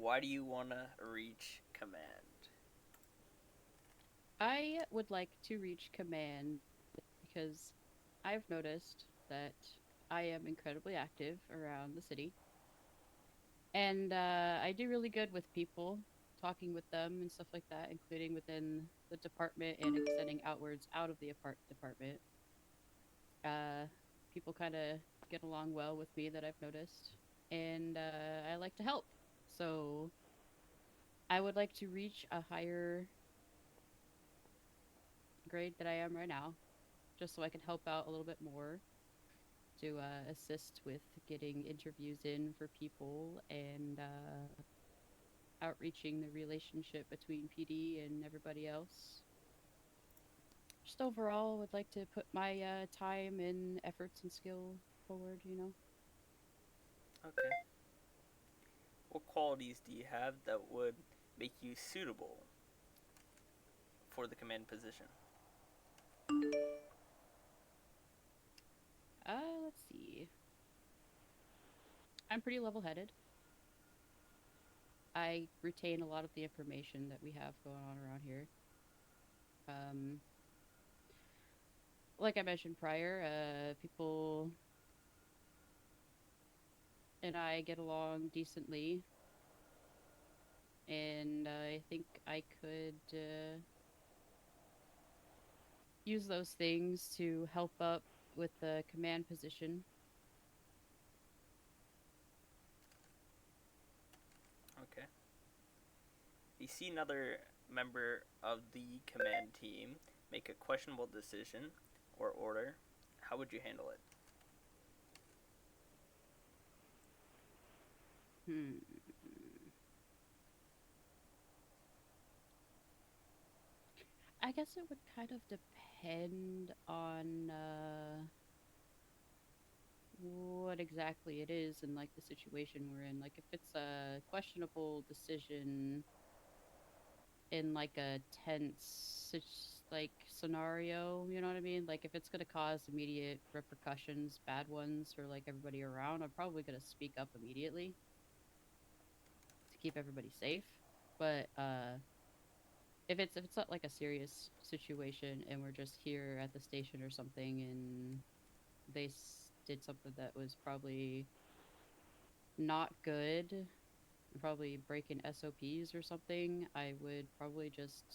why do you want to reach command? I would like to reach command because I've noticed that I am incredibly active around the city. And I do really good with people, talking with them and stuff like that, including within the department and extending outwards out of the department. Uh, People kind of get along well with me that I've noticed. And I like to help. So I would like to reach a higher grade that I am right now, just so I can help out a little bit more to assist with getting interviews in for people and outreaching the relationship between PD and everybody else. Just overall, would like to put my time and efforts and skill forward. Okay. What qualities do you have that would make you suitable for the command position? Let's see. I'm pretty level headed. I retain a lot of the information that we have going on around here. Um, like I mentioned prior, people and I get along decently, and I think I could use those things to help up with the command position. Okay. You see another member of the command team make a questionable decision or order. How would you handle it? Hmm. I guess it would kind of depend on what exactly it is and like the situation we're in. Like if it's a questionable decision in like a tense like scenario, you know what I mean? Like if it's gonna cause immediate repercussions, bad ones for like everybody around, I'm probably gonna speak up immediately to keep everybody safe. But if it's not like a serious situation and we're just here at the station or something and they did something that was probably not good, probably breaking SOPs or something, I would probably just.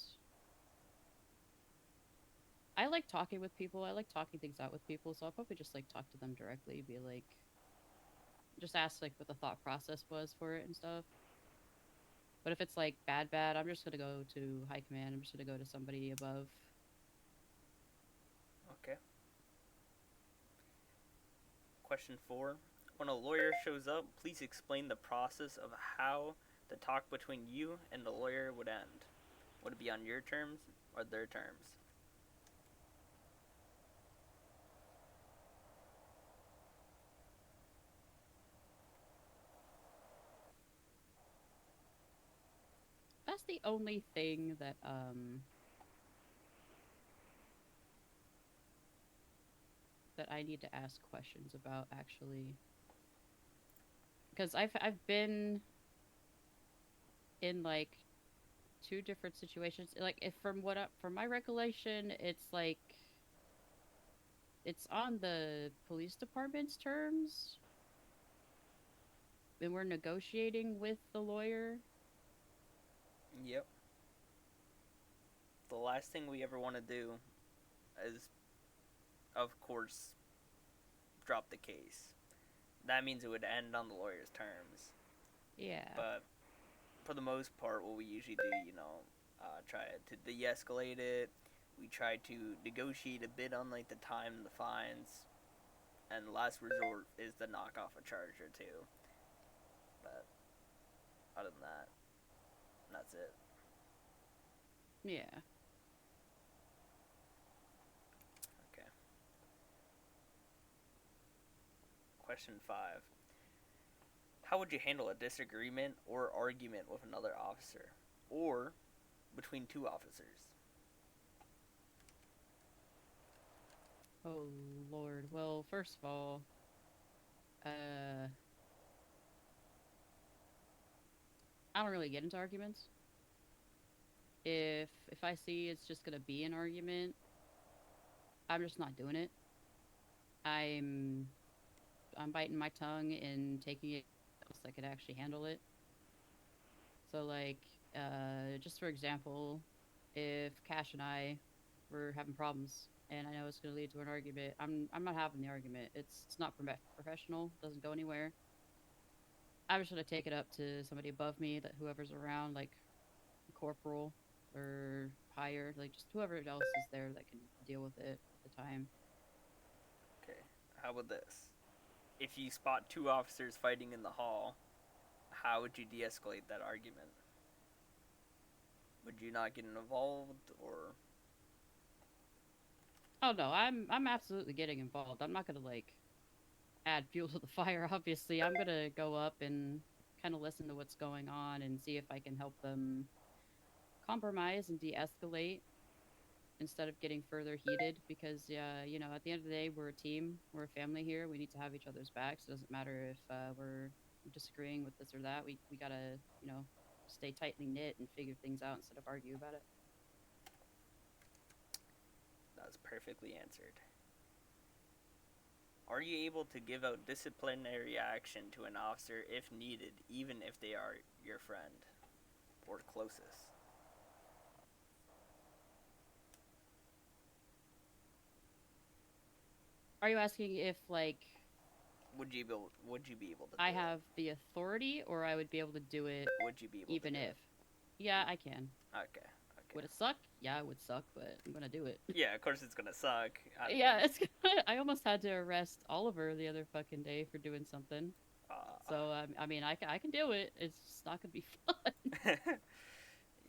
I like talking with people. I like talking things out with people, so I'll probably just like talk to them directly, be like, just ask like what the thought process was for it and stuff. But if it's like bad, I'm just gonna go to high command. I'm just gonna go to somebody above. Okay. Question 4. When a lawyer shows up, please explain the process of how the talk between you and the lawyer would end. Would it be on your terms or their terms? That's the only thing that I need to ask questions about actually, because I've been in like two different situations. Like if from my recollection, it's like it's on the police department's terms, and we're negotiating with the lawyer. Yep. The last thing we ever want to do is, of course, drop the case. That means it would end on the lawyer's terms. Yeah. But for the most part, what we usually do, try to de-escalate it. We try to negotiate a bit on like the time and the fines, and last resort is to knock off a charge or two. But other than that, that's it. Yeah. Okay. Question 5. How would you handle a disagreement or argument with another officer, or between two officers? Oh Lord. Well, first of all, uh I don't really get into arguments. If I see it's just gonna be an argument, I'm just not doing it. I'm I'm biting my tongue and taking it so I could actually handle it. So like, just for example, if Cash and I were having problems and I know it's going to lead to an argument, I'm not having the argument. It's not professional. Doesn't go anywhere. I'm just going to take it up to somebody above me, that whoever's around, like a corporal or higher, like just whoever else is there that can deal with it at the time. Okay. How about this? If you spot two officers fighting in the hall, how would you de-escalate that argument? Would you not get involved, or Oh no, I'm absolutely getting involved. I'm not going to like add fuel to the fire, obviously. I'm going to go up and kind of listen to what's going on and see if I can help them compromise and de-escalate instead of getting further heated, because at the end of the day, we're a team, we're a family here. We need to have each other's backs. It doesn't matter if we're disagreeing with this or that. We gotta stay tightly knit and figure things out instead of argue about it. that's perfectly answered. Are you able to give out disciplinary action to an officer if needed, even if they are your friend or closest? Are you asking if like Would you be able to I do it? have the authority, or I would be able to do it Would you be able to even do if? it? Yeah, I can. Okay. Okay. Would it suck? Yeah, it would suck, but I'm gonna do it. Yeah, of course it's gonna suck. I mean, Yeah, it's I almost had to arrest Oliver the other fucking day for doing something. uh, So I mean, I can do it. It's just not gonna be fun.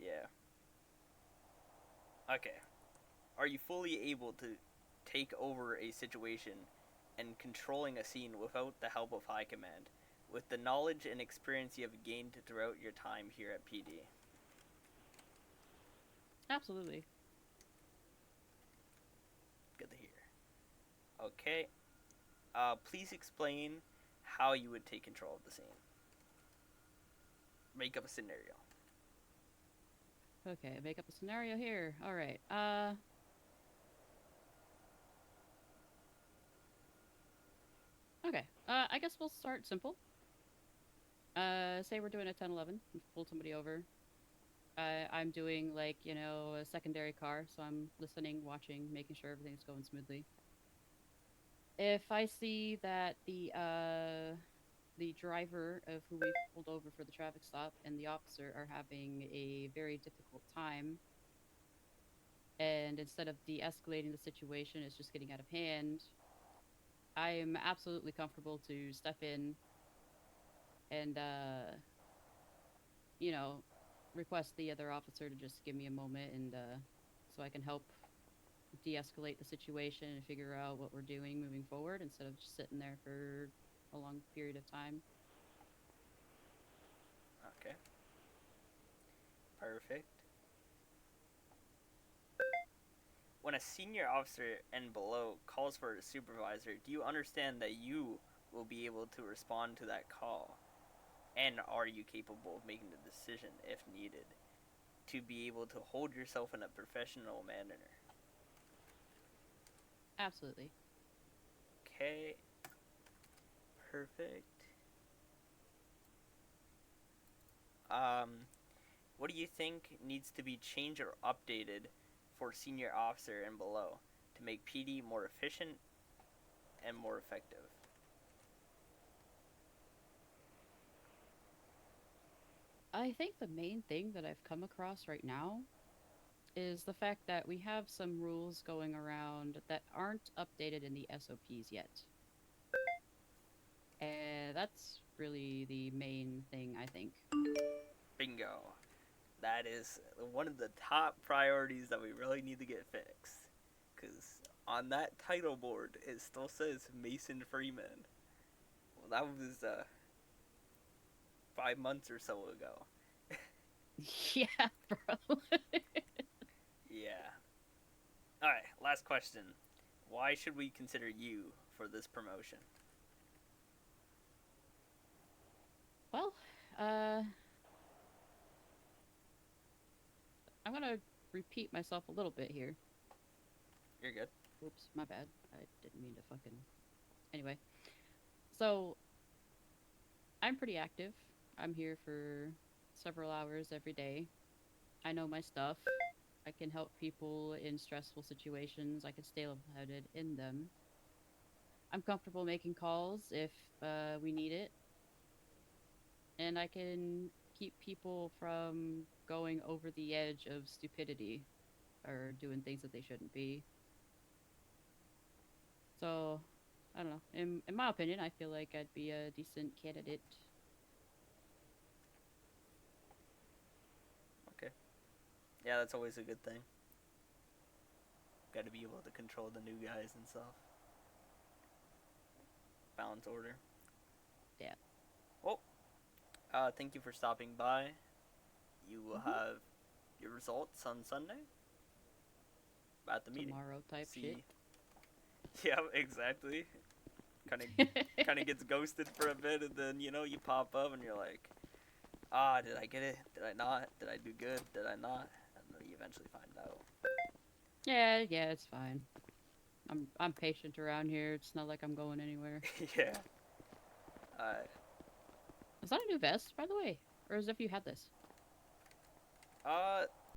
yeah. Okay. Are you fully able to take over a situation and controlling a scene without the help of high command, with the knowledge and experience you have gained throughout your time here at PD? Absolutely. Good to hear. Okay. Please explain how you would take control of the scene. Make up a scenario. Okay, make up a scenario here. All right. Okay. I guess we'll start simple. Say we're doing a 10-11. We pulled somebody over. I'm doing like a secondary car, so I'm listening, watching, making sure everything's going smoothly. If I see that the driver of who we pulled over for the traffic stop and the officer are having a very difficult time, and instead of de-escalating the situation, it's just getting out of hand, I am absolutely comfortable to step in and you know request the other officer to just give me a moment, and so I can help de-escalate the situation and figure out what we're doing moving forward instead of just sitting there for a long period of time. Okay. Perfect. When a senior officer and below calls for a supervisor, do you understand that you will be able to respond to that call? And are you capable of making the decision if needed to be able to hold yourself in a professional manner? Absolutely. Okay, perfect. Um, what do you think needs to be changed or updated for senior officer and below to make PD more efficient and more effective? I think the main thing that I've come across right now is the fact that we have some rules going around that aren't updated in the SOPs yet. And that's really the main thing, I think. Bingo. That is one of the top priorities that we really need to get fixed. Because on that title board, it still says Mason Freeman. Well, that was 5 months or so ago. Yeah, bro. Yeah. Alright, last question. Why should we consider you for this promotion? Well, uh, I'm gonna repeat myself a little bit here. You're good. Oops, my bad. I didn't mean to fucking. Anyway, so I'm pretty active. I'm here for several hours every day. I know my stuff. I can help people in stressful situations. I can stay level-headed in them. I'm comfortable making calls if we need it, and I can keep people from going over the edge of stupidity or doing things that they shouldn't be. So, I don't know. In my opinion, I feel like I'd be a decent candidate. Okay. Yeah, that's always a good thing. Got to be able to control the new guys and stuff. Balance order. Yeah. Well, thank you for stopping by. You will Hmm. have your results on Sunday at the meeting. Tomorrow type shit. See. Yeah, exactly. Kind of, kind of gets ghosted for a bit, and then you pop up and you're like, ah, did I get it? Did I not? Did I do good? Did I not? And then you eventually find out. Yeah, it's fine. I'm patient around here. It's not like I'm going anywhere. Yeah. Uh, Is that a new vest, by the way? Or as if you had this?